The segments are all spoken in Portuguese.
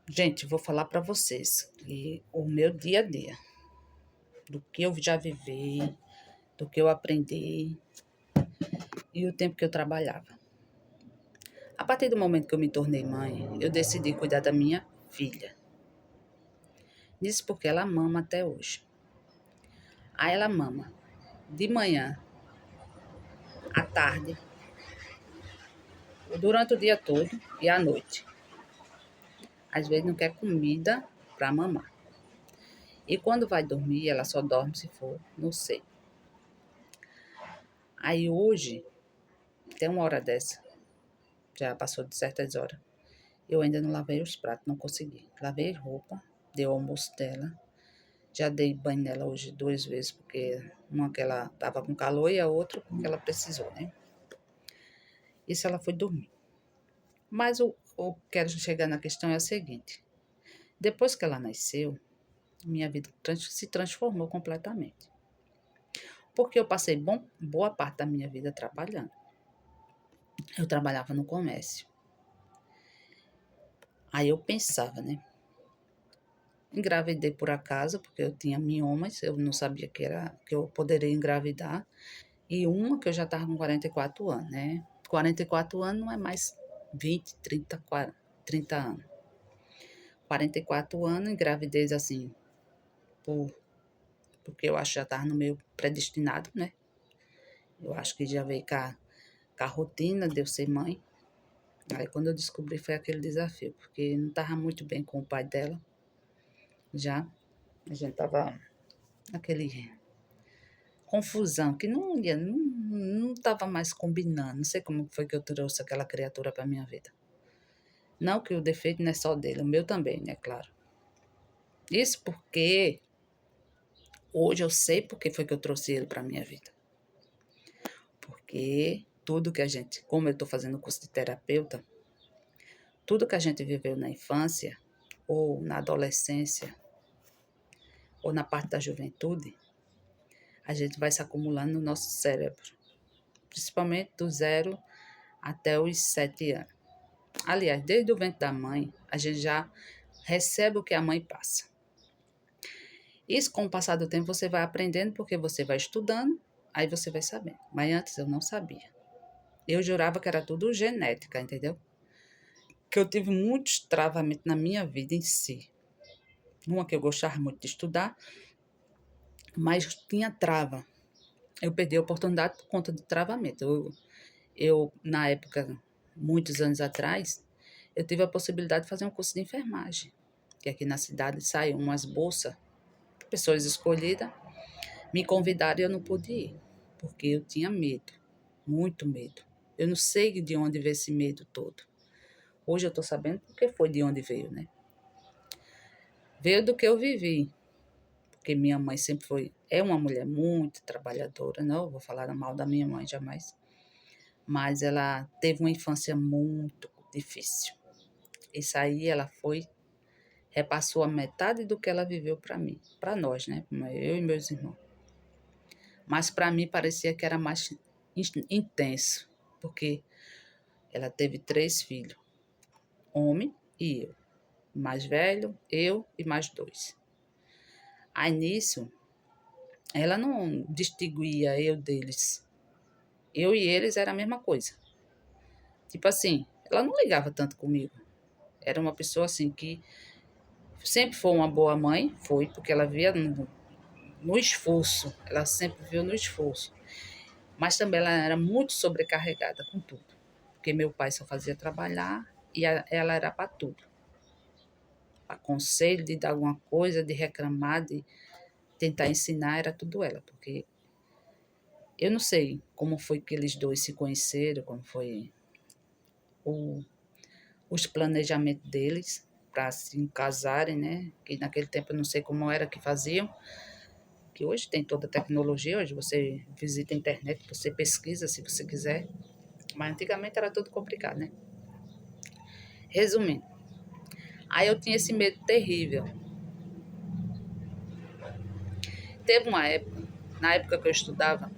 Gente, vou falar para vocês o meu dia a dia, do que eu já vivi, do que eu aprendi e o tempo que eu trabalhava. A partir do momento que eu me tornei mãe, eu decidi cuidar da minha filha. Isso porque ela mama até hoje. Aí ela mama de manhã, à tarde, durante o dia todo e à noite. Às vezes não quer comida para mamar. E quando vai dormir, ela só dorme se for no seio. Aí hoje, tem uma hora dessa, já passou de certas horas. Eu ainda não lavei os pratos, não consegui. Lavei roupa, dei o almoço dela. Já dei banho nela hoje 2 vezes, porque uma que ela estava com calor e a outra porque ela precisou, né? Isso ela foi dormir. Mas o que quero chegar na questão é o seguinte. Depois que ela nasceu, minha vida se transformou completamente. Porque eu passei boa parte da minha vida trabalhando. Eu trabalhava no comércio. Aí eu pensava, né? Engravidei por acaso, porque eu tinha miomas, eu não sabia que eu poderia engravidar. E uma que eu já estava com 44 anos, né? 44 anos não é mais 20, 30 anos. 44 anos, engravidez assim, por, porque eu acho que já estava no meio predestinado, né? Eu acho que já veio com a rotina de eu ser mãe. Aí quando eu descobri foi aquele desafio, porque não estava muito bem com o pai dela. Já a gente tava naquele confusão, que não estava mais combinando. Não sei como foi que eu trouxe aquela criatura para minha vida. Não que o defeito não é só dele, o meu também, né, claro. Isso porque hoje eu sei porque foi que eu trouxe ele para minha vida. Porque tudo que a gente, como eu estou fazendo curso de terapeuta, tudo que a gente viveu na infância, ou na adolescência, ou na parte da juventude, a gente vai se acumulando no nosso cérebro. Principalmente do 0 até os 7 anos. Aliás, desde o ventre da mãe, a gente já recebe o que a mãe passa. Isso, com o passar do tempo, você vai aprendendo porque você vai estudando, aí você vai sabendo. Mas antes eu não sabia. Eu jurava que era tudo genética, entendeu? Que eu tive muitos travamentos na minha vida em si. Uma que eu gostava muito de estudar, mas tinha trava. Eu perdi a oportunidade por conta de travamento. Na época, muitos anos atrás, eu tive a possibilidade de fazer um curso de enfermagem. Que aqui na cidade saíram umas bolsas, pessoas escolhidas, me convidaram e eu não pude ir, porque eu tinha medo, muito medo. Eu não sei de onde veio esse medo todo. Hoje eu estou sabendo porque foi de onde veio, né? Veio do que eu vivi, porque minha mãe sempre é uma mulher muito trabalhadora, não vou falar mal da minha mãe jamais, mas ela teve uma infância muito difícil. Isso aí ela repassou a metade do que ela viveu para mim, para nós, né? Eu e meus irmãos. Mas para mim parecia que era mais intenso, porque ela teve 3 filhos, homem e eu. Mais velho, eu e mais 2. Aí nisso, ela não distinguia eu deles. Eu e eles era a mesma coisa. Tipo assim, ela não ligava tanto comigo. Era uma pessoa assim que sempre foi uma boa mãe, foi, porque ela via no esforço, ela sempre viu no esforço. Mas também ela era muito sobrecarregada com tudo, porque meu pai só fazia trabalhar e ela era para tudo. Para conselho, de dar alguma coisa, de reclamar, de tentar ensinar, era tudo ela, porque eu não sei como foi que eles dois se conheceram, como foi o, os planejamentos deles para se casarem, né? Que naquele tempo eu não sei como era que faziam, que hoje tem toda a tecnologia, hoje você visita a internet, você pesquisa se você quiser, mas antigamente era tudo complicado, né? Resumindo, aí eu tinha esse medo terrível. Teve uma época, na época que eu estudava,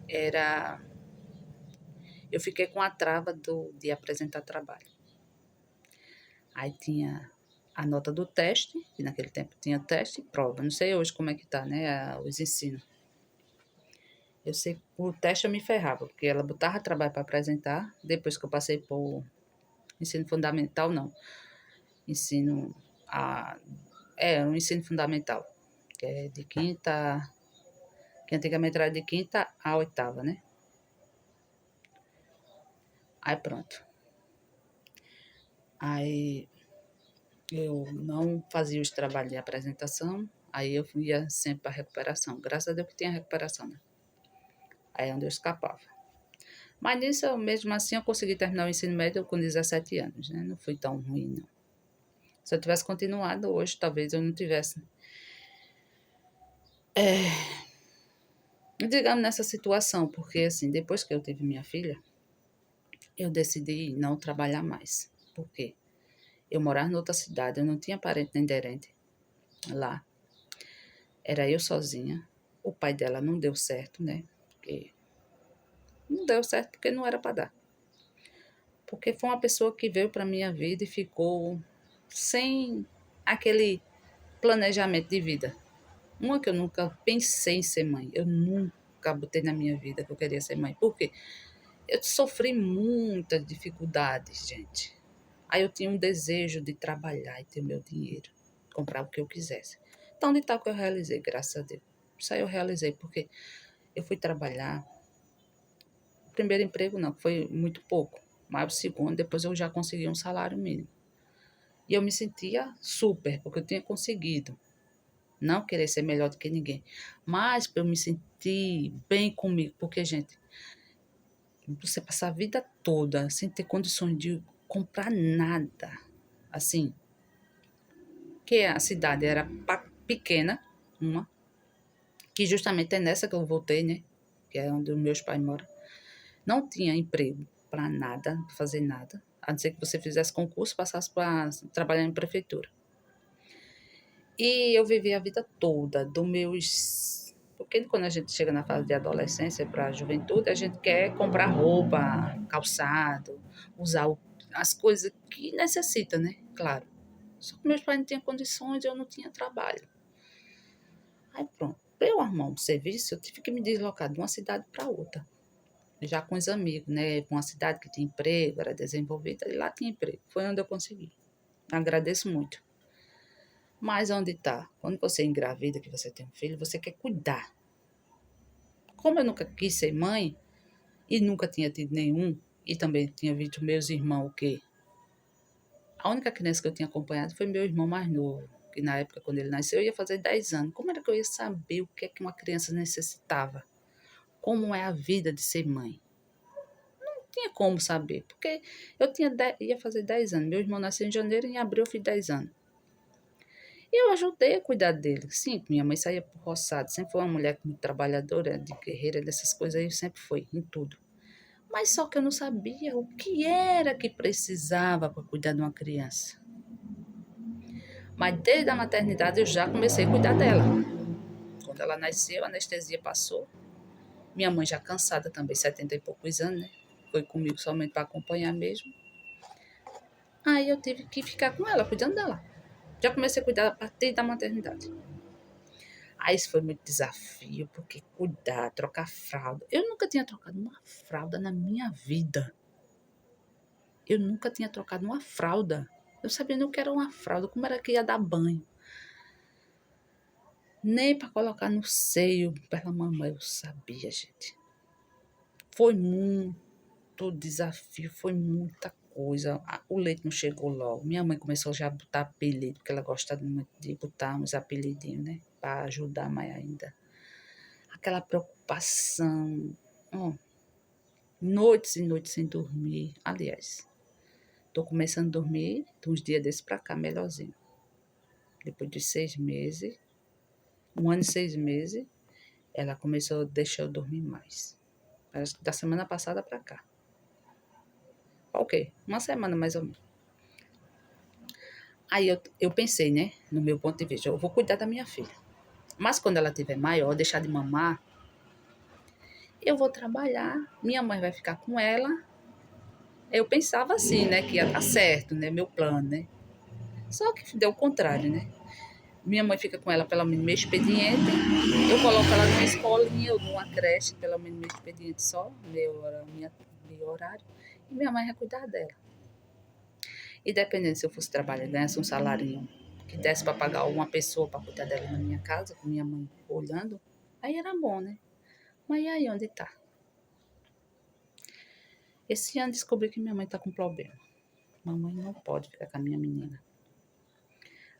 era eu fiquei com a trava de apresentar trabalho. Aí tinha a nota do teste, que naquele tempo tinha teste e prova. Não sei hoje como é que tá, né, os ensinos. Eu sei que o teste eu me ferrava, porque ela botava trabalho para apresentar, depois que eu passei por ensino fundamental, não. Ensino a um ensino fundamental, que é de quinta, que antigamente era de quinta a oitava, né? Aí pronto. Aí eu não fazia os trabalhos de apresentação, aí eu ia sempre para recuperação. Graças a Deus que tinha recuperação, né? Aí é onde eu escapava. Mas nisso, mesmo assim, eu consegui terminar o ensino médio com 17 anos, né? Não foi tão ruim, não. Se eu tivesse continuado hoje, talvez eu não tivesse, digamos, nessa situação, porque assim, depois que eu tive minha filha, eu decidi não trabalhar mais. Por quê? Eu morava em outra cidade, eu não tinha parente nem derente lá. Era eu sozinha. O pai dela não deu certo, né? Porque não deu certo porque não era para dar. Porque foi uma pessoa que veio para minha vida e ficou sem aquele planejamento de vida. Uma que eu nunca pensei em ser mãe. Eu nunca botei na minha vida que eu queria ser mãe. Por quê? Eu sofri muitas dificuldades, gente. Aí eu tinha um desejo de trabalhar e ter meu dinheiro, comprar o que eu quisesse. Então, de tal que eu realizei, graças a Deus. Isso aí eu realizei, porque eu fui trabalhar. O primeiro emprego não, foi muito pouco. Mas o segundo, depois eu já consegui um salário mínimo. E eu me sentia super, porque eu tinha conseguido. Não querer ser melhor do que ninguém. Mas para eu me sentir bem comigo. Porque, gente, você passar a vida toda sem ter condições de comprar nada. Assim, que a cidade era pequena, uma, que justamente é nessa que eu voltei, né? Que é onde os meus pais moram. Não tinha emprego para nada, pra fazer nada, a não ser que você fizesse concurso, passasse para trabalhar em prefeitura. E eu vivi a vida toda, dos meus. Porque quando a gente chega na fase de adolescência para a juventude, a gente quer comprar roupa, calçado, usar as coisas que necessita, né? Claro. Só que meus pais não tinham condições, eu não tinha trabalho. Aí pronto. Para eu arrumar um serviço, eu tive que me deslocar de uma cidade para outra. Já com os amigos, né? Com uma cidade que tinha emprego, era desenvolvida, e lá tinha emprego. Foi onde eu consegui. Agradeço muito. Mas onde está? Quando você engravida, que você tem um filho, você quer cuidar. Como eu nunca quis ser mãe, e nunca tinha tido nenhum, e também tinha visto meus irmãos, o quê? A única criança que eu tinha acompanhado foi meu irmão mais novo, que na época, quando ele nasceu, eu ia fazer 10 anos. Como era que eu ia saber o que é que uma criança necessitava? Como é a vida de ser mãe? Não tinha como saber, porque eu ia fazer 10 anos. Meu irmão nasceu em janeiro e em abril eu fiz 10 anos. E eu ajudei a cuidar dele. Sim, minha mãe saía pro roçado. Sempre foi uma mulher muito trabalhadora, de guerreira, dessas coisas aí, sempre foi, em tudo. Mas só que eu não sabia o que era que precisava para cuidar de uma criança. Mas desde a maternidade eu já comecei a cuidar dela. Quando ela nasceu, a anestesia passou. Minha mãe já cansada também, 70 e poucos anos, né? Foi comigo somente para acompanhar mesmo. Aí eu tive que ficar com ela, cuidando dela. Já comecei a cuidar a partir da maternidade. Aí isso foi muito desafio, porque cuidar, trocar fralda. Eu nunca tinha trocado uma fralda na minha vida. Eu nunca tinha trocado uma fralda. Eu sabia nem o que era uma fralda, como era que ia dar banho. Nem para colocar no seio pela mamãe eu sabia, gente. Foi muito desafio, foi muita coisa. O leite não chegou logo. Minha mãe começou já a botar apelido, porque ela gosta muito de botar uns apelidinhos, né? Para ajudar mais ainda. Aquela preocupação. Ó, noites e noites sem dormir. Aliás, tô começando a dormir de uns dias desses pra cá, melhorzinho. Depois de 6 meses, 1 ano e 6 meses, ela começou a deixar eu dormir mais. Parece que da semana passada pra cá. Ok, uma semana mais ou menos. Aí eu pensei, né, no meu ponto de vista, eu vou cuidar da minha filha. Mas quando ela tiver maior, deixar de mamar, eu vou trabalhar, minha mãe vai ficar com ela. Eu pensava assim, né, que ia dar certo, né, meu plano, né. Só que deu o contrário, né? Minha mãe fica com ela pelo menos meio expediente. Eu coloco ela numa escolinha ou numa creche, pelo menos meio expediente só, meu horário. E minha mãe vai cuidar dela. E dependendo se eu fosse trabalhar, ganhasse um salário que desse para pagar uma pessoa para cuidar dela na minha casa, com minha mãe olhando, aí era bom, né? Mas e aí onde tá? Esse ano descobri que minha mãe tá com problema. Mamãe não pode ficar com a minha menina.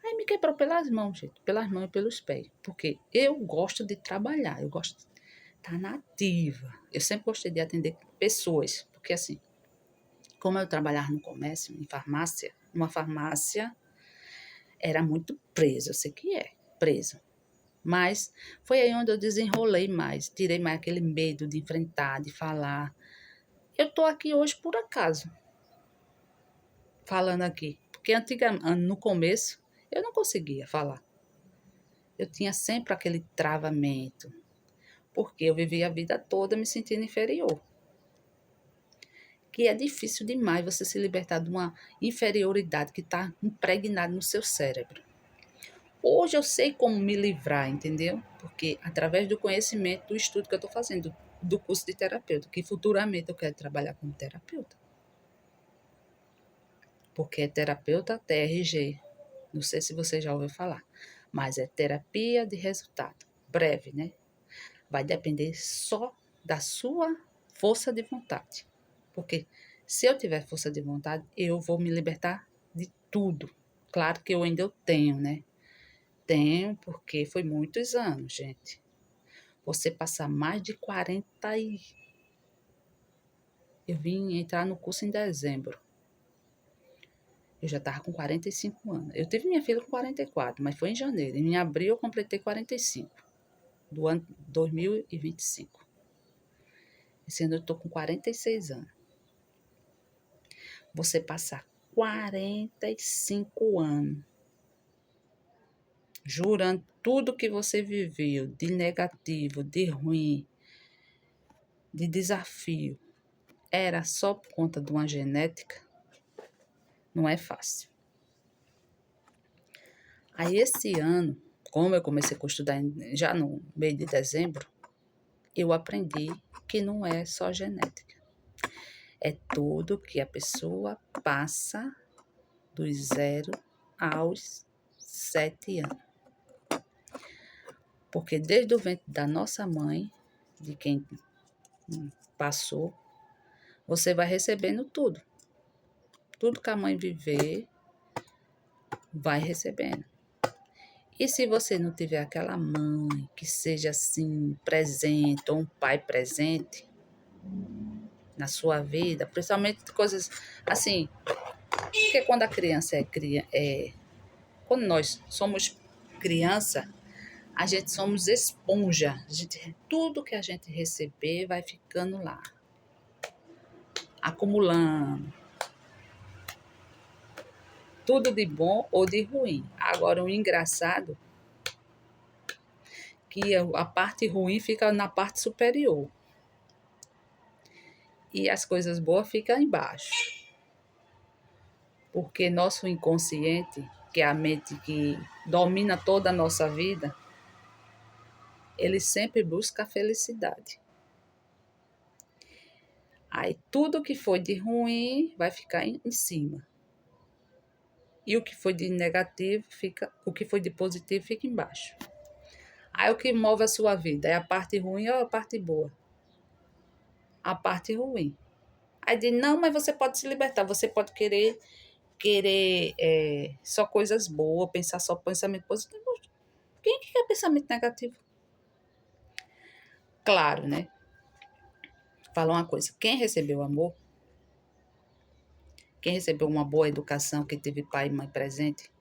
Aí me quebrou pelas mãos, gente. Pelas mãos e pelos pés. Porque eu gosto de trabalhar. Eu gosto de estar na ativa. Eu sempre gostei de atender pessoas. Porque assim, como eu trabalhava no comércio, em farmácia, numa farmácia era muito preso. Eu sei que é preso. Mas foi aí onde eu desenrolei mais. Tirei mais aquele medo de enfrentar, de falar. Eu tô aqui hoje por acaso. Falando aqui. Porque no começo, eu não conseguia falar. Eu tinha sempre aquele travamento, porque eu vivia a vida toda me sentindo inferior. Que é difícil demais você se libertar de uma inferioridade que está impregnada no seu cérebro. Hoje eu sei como me livrar, entendeu? Porque através do conhecimento, do estudo que eu estou fazendo, do curso de terapeuta, que futuramente eu quero trabalhar como terapeuta. Porque é terapeuta TRG. Não sei se você já ouviu falar, mas é terapia de resultado. Breve, né? Vai depender só da sua força de vontade. Porque se eu tiver força de vontade, eu vou me libertar de tudo. Claro que eu ainda tenho, né? Tenho, porque foi muitos anos, gente. Você passar mais de 40 e... Eu vim entrar no curso em dezembro. Eu já estava com 45 anos. Eu tive minha filha com 44, mas foi em janeiro. Em abril eu completei 45, do ano 2025. Esse ano eu estou com 46 anos. Você passar 45 anos jurando tudo que você viveu, de negativo, de ruim, de desafio, era só por conta de uma genética, não é fácil. Aí esse ano, como eu comecei a estudar já no mês de dezembro, eu aprendi que não é só genética. É tudo que a pessoa passa dos 0 aos 7 anos. Porque desde o ventre da nossa mãe, de quem passou, você vai recebendo tudo. Tudo que a mãe viver, vai recebendo. E se você não tiver aquela mãe que seja assim, presente, ou um pai presente na sua vida, principalmente coisas assim, porque quando a criança quando nós somos criança, a gente somos esponja. Tudo que a gente receber vai ficando lá, acumulando. Tudo de bom ou de ruim. Agora, o engraçado é que a parte ruim fica na parte superior. E as coisas boas ficam embaixo. Porque nosso inconsciente, que é a mente que domina toda a nossa vida, ele sempre busca a felicidade. Aí tudo que foi de ruim vai ficar em cima. E o que foi de negativo o que foi de positivo fica embaixo. Aí o que move a sua vida é a parte ruim ou a parte boa? A parte ruim. Aí diz, não, mas você pode se libertar, você pode querer só coisas boas, pensar só pensamento positivo. Quem que quer pensamento negativo? Claro, né? Fala uma coisa, quem recebeu amor, quem recebeu uma boa educação, que teve pai e mãe presente,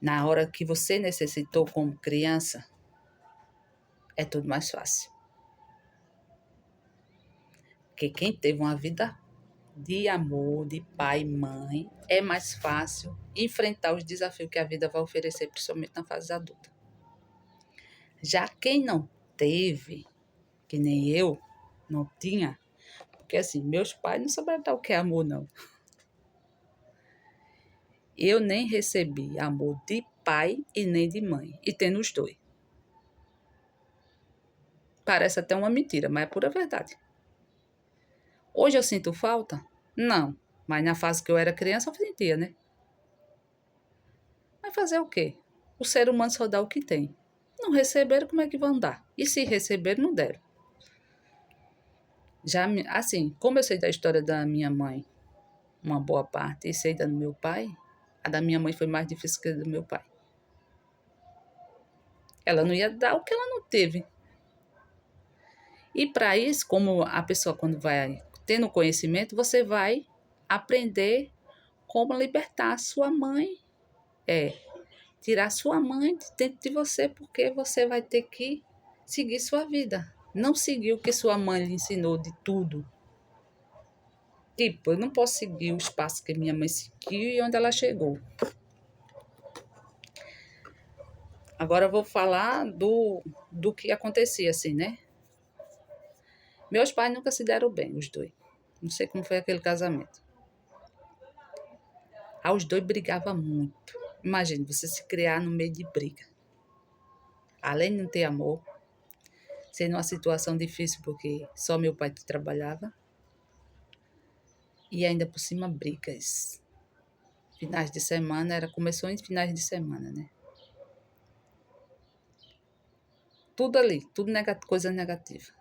na hora que você necessitou como criança, é tudo mais fácil. Porque quem teve uma vida de amor, de pai e mãe, é mais fácil enfrentar os desafios que a vida vai oferecer, principalmente na fase adulta. Já quem não teve, que nem eu, não tinha, porque assim, meus pais não souberam dar o que é amor, não. Eu nem recebi amor de pai e nem de mãe, e tendo os dois. Parece até uma mentira, mas é pura verdade. Hoje eu sinto falta? Não, mas na fase que eu era criança eu sentia, né? Mas fazer o quê? O ser humano só dá o que tem. Não receberam, como é que vão dar? E se receberam, não deram. Já, assim, como eu sei da história da minha mãe, uma boa parte, e sei da do meu pai, a da minha mãe foi mais difícil que a do meu pai. Ela não ia dar o que ela não teve. E para isso, como a pessoa quando vai tendo conhecimento, você vai aprender como libertar a sua mãe, tirar sua mãe de dentro de você, porque você vai ter que seguir sua vida. Não seguir o que sua mãe lhe ensinou de tudo. Tipo, eu não posso seguir os passos que minha mãe seguiu e onde ela chegou. Agora eu vou falar do que acontecia, assim, né? Meus pais nunca se deram bem, os dois. Não sei como foi aquele casamento. Os dois brigavam muito. Imagine você se criar no meio de briga. Além de não ter amor, sendo uma situação difícil porque só meu pai trabalhava. E ainda por cima brigas. Finais de semana, começou em finais de semana, né? Tudo ali, tudo coisa negativa.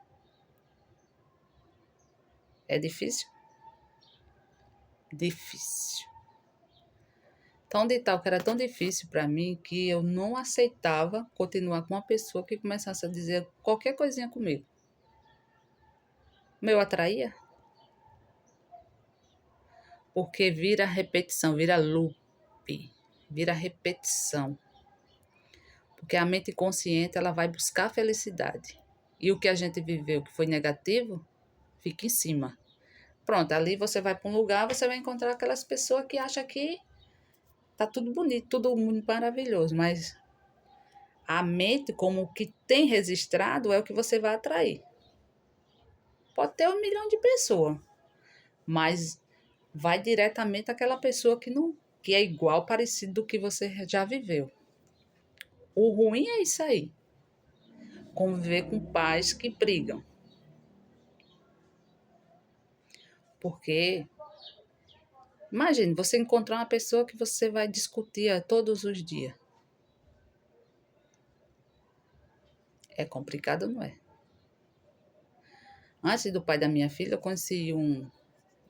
É difícil? Difícil. Tão de tal que era tão difícil para mim que eu não aceitava continuar com uma pessoa que começasse a dizer qualquer coisinha comigo. Eu atraía? Porque vira repetição, vira loop, vira repetição. Porque a mente consciente ela vai buscar a felicidade. E o que a gente viveu que foi negativo, fica em cima. Pronto, ali você vai para um lugar, você vai encontrar aquelas pessoas que acham que tá tudo bonito, tudo muito maravilhoso, mas a mente, como o que tem registrado, é o que você vai atrair. Pode ter 1 milhão de pessoas, mas vai diretamente àquela pessoa que não, que é igual, parecido do que você já viveu. O ruim é isso aí. Conviver com pais que brigam. Porque, imagine, você encontrar uma pessoa que você vai discutir todos os dias. É complicado, não é? Antes do pai da minha filha, eu conheci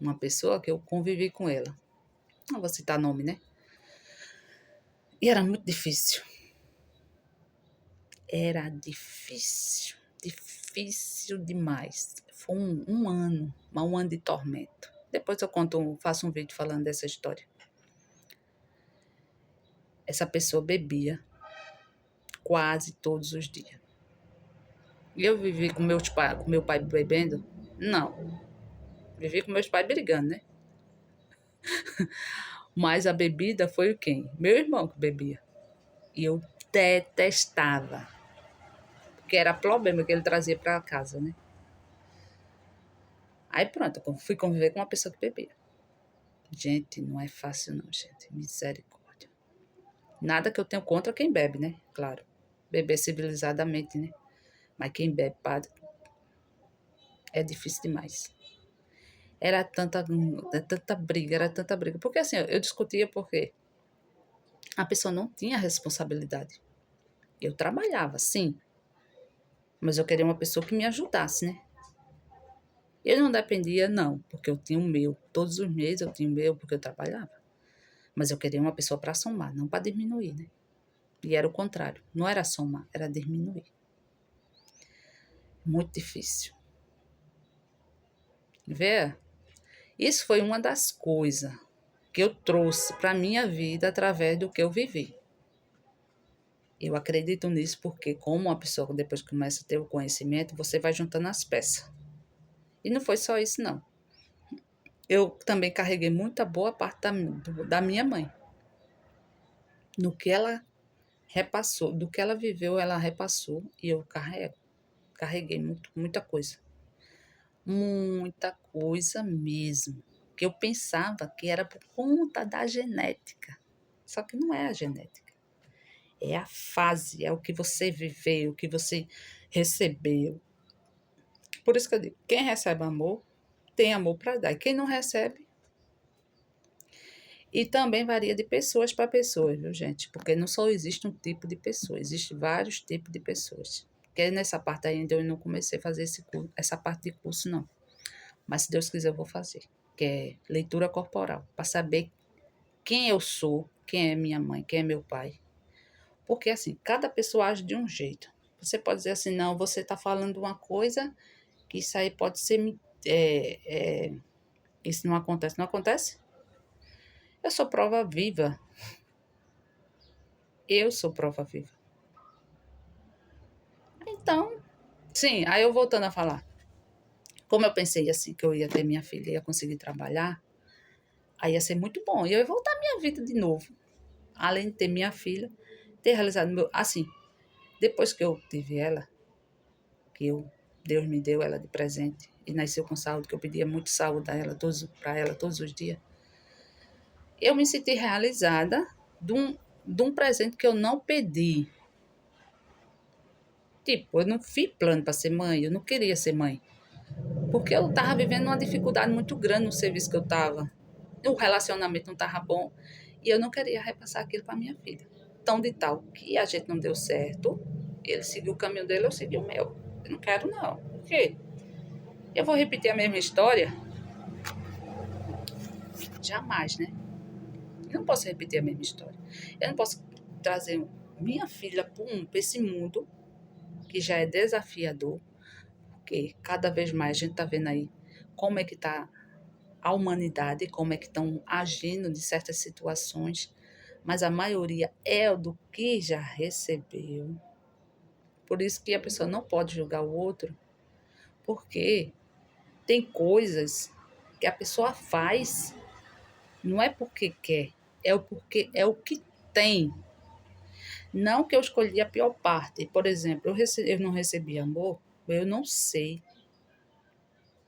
uma pessoa que eu convivi com ela. Não vou citar nome, né? E era muito difícil. Era difícil. Difícil demais. Foi um ano, um ano de tormento. Depois eu faço um vídeo falando dessa história. Essa pessoa bebia quase todos os dias. E eu vivi com meu pai bebendo? Não. Vivi com meus pais brigando, né? Mas a bebida foi quem? Meu irmão que bebia. E eu detestava. Porque era problema que ele trazia para casa, né? Aí pronto, eu fui conviver com uma pessoa que bebia. Gente, não é fácil não, gente. Misericórdia. Nada que eu tenho contra quem bebe, né? Claro. Beber civilizadamente, né? Mas quem bebe, padre, é difícil demais. Era tanta briga, era tanta briga. Porque assim, eu discutia porque a pessoa não tinha responsabilidade. Eu trabalhava, sim. Mas eu queria uma pessoa que me ajudasse, né? Eu não dependia, não, porque eu tinha o meu. Todos os meses eu tinha o meu, porque eu trabalhava. Mas eu queria uma pessoa para somar, não para diminuir, né? E era o contrário. Não era somar, era diminuir. Muito difícil. Vê? Isso foi uma das coisas que eu trouxe para a minha vida através do que eu vivi. Eu acredito nisso porque, como uma pessoa depois começa a ter o conhecimento, você vai juntando as peças. E não foi só isso, não. Eu também carreguei muita boa parte da minha mãe. No que ela repassou, do que ela viveu, ela repassou e eu carrego. Carreguei muita coisa. Muita coisa mesmo. Que eu pensava que era por conta da genética. Só que não é a genética. É a fase, é o que você viveu, o que você recebeu. Por isso que eu digo, quem recebe amor, tem amor para dar. E quem não recebe, e também varia de pessoas para pessoas, viu, gente? Porque não só existe um tipo de pessoa, existe vários tipos de pessoas. Porque nessa parte ainda eu não comecei a fazer essa parte de curso, não. Mas se Deus quiser, eu vou fazer. Que é leitura corporal, para saber quem eu sou, quem é minha mãe, quem é meu pai. Porque, assim, cada pessoa age de um jeito. Você pode dizer assim, não, você está falando uma coisa que isso aí pode ser. Isso não acontece. Não acontece? Eu sou prova viva. Eu sou prova viva. Então, sim, aí eu voltando a falar. Como eu pensei assim, que eu ia ter minha filha, ia conseguir trabalhar, aí ia ser muito bom. E eu ia voltar à minha vida de novo. Além de ter minha filha, ter realizado meu. Assim, depois que eu tive ela, Deus me deu ela de presente e nasceu com saúde, que eu pedia muito saúde a ela, para ela todos os dias, eu me senti realizada de um presente que eu não pedi. Tipo, eu não fiz plano para ser mãe, eu não queria ser mãe. Porque eu estava vivendo uma dificuldade muito grande no serviço que eu estava. O relacionamento não estava bom e eu não queria repassar aquilo para minha filha. Tão de tal que a gente não deu certo, ele seguiu o caminho dele, eu segui o meu. Eu não quero, não. Por quê? Eu vou repetir a mesma história? Jamais, né? Eu não posso repetir a mesma história. Eu não posso trazer minha filha para esse mundo que já é desafiador, porque cada vez mais a gente está vendo aí como é que está a humanidade, como é que estão agindo de certas situações, mas a maioria é o do que já recebeu. Por isso que a pessoa não pode julgar o outro, porque tem coisas que a pessoa faz, não é porque quer, é o que tem. Não que eu escolhi a pior parte. Por exemplo, eu não recebi amor, eu não sei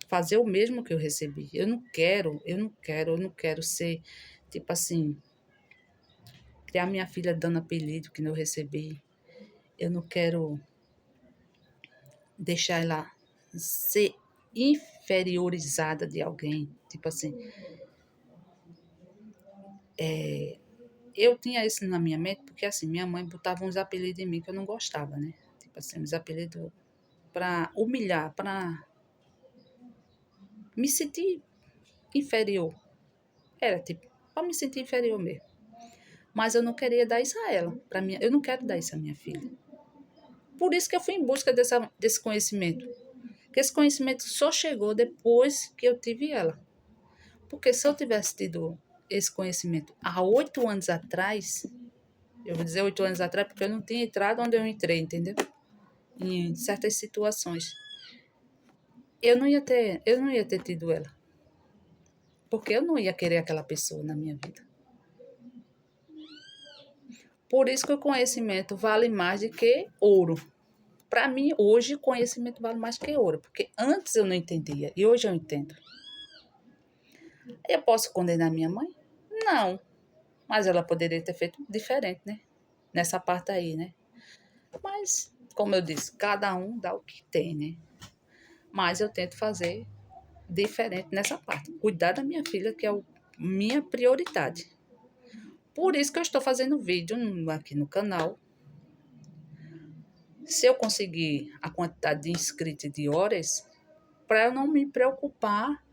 fazer o mesmo que eu recebi. Eu não quero ser, tipo assim, criar minha filha dando apelido que não recebi. Eu não quero deixar ela ser inferiorizada de alguém. Tipo assim, eu tinha isso na minha mente porque assim, minha mãe botava uns apelidos em mim que eu não gostava, né? Tipo assim, uns apelidos para humilhar, para me sentir inferior. Era tipo, para me sentir inferior mesmo. Mas eu não queria dar isso a ela. Eu não quero dar isso à minha filha. Por isso que eu fui em busca desse conhecimento. Porque esse conhecimento só chegou depois que eu tive ela. Porque se eu tivesse tido esse conhecimento há 8 anos atrás, eu vou dizer 8 anos atrás, porque eu não tinha entrado onde eu entrei, entendeu? Em certas situações. Eu não ia ter tido ela. Porque eu não ia querer aquela pessoa na minha vida. Por isso que o conhecimento vale mais do que ouro. Para mim, hoje, o conhecimento vale mais que ouro. Porque antes eu não entendia e hoje eu entendo. Eu posso condenar minha mãe? Não. Mas ela poderia ter feito diferente, né? Nessa parte aí, né? Mas, como eu disse, cada um dá o que tem, né? Mas eu tento fazer diferente nessa parte. Cuidar da minha filha, que é minha prioridade. Por isso que eu estou fazendo vídeo aqui no canal. Se eu conseguir a quantidade de inscritos e de horas, para eu não me preocupar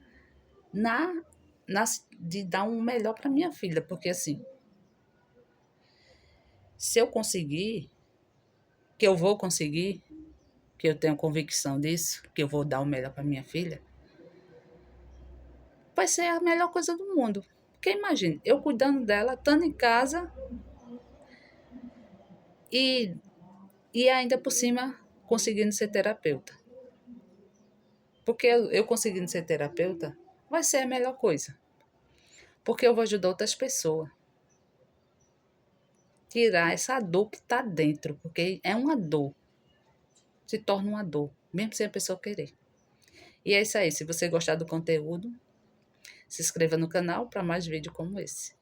na, de dar um melhor para minha filha. Porque assim, se eu conseguir, que eu vou conseguir, que eu tenho convicção disso, que eu vou dar o melhor para minha filha, vai ser a melhor coisa do mundo. Porque imagine, eu cuidando dela, estando em casa e, e ainda por cima conseguindo ser terapeuta. Porque eu conseguindo ser terapeuta, vai ser a melhor coisa. Porque eu vou ajudar outras pessoas. Tirar essa dor que está dentro, porque é uma dor. Se torna uma dor, mesmo sem a pessoa querer. E é isso aí. Se você gostar do conteúdo, se inscreva no canal para mais vídeos como esse.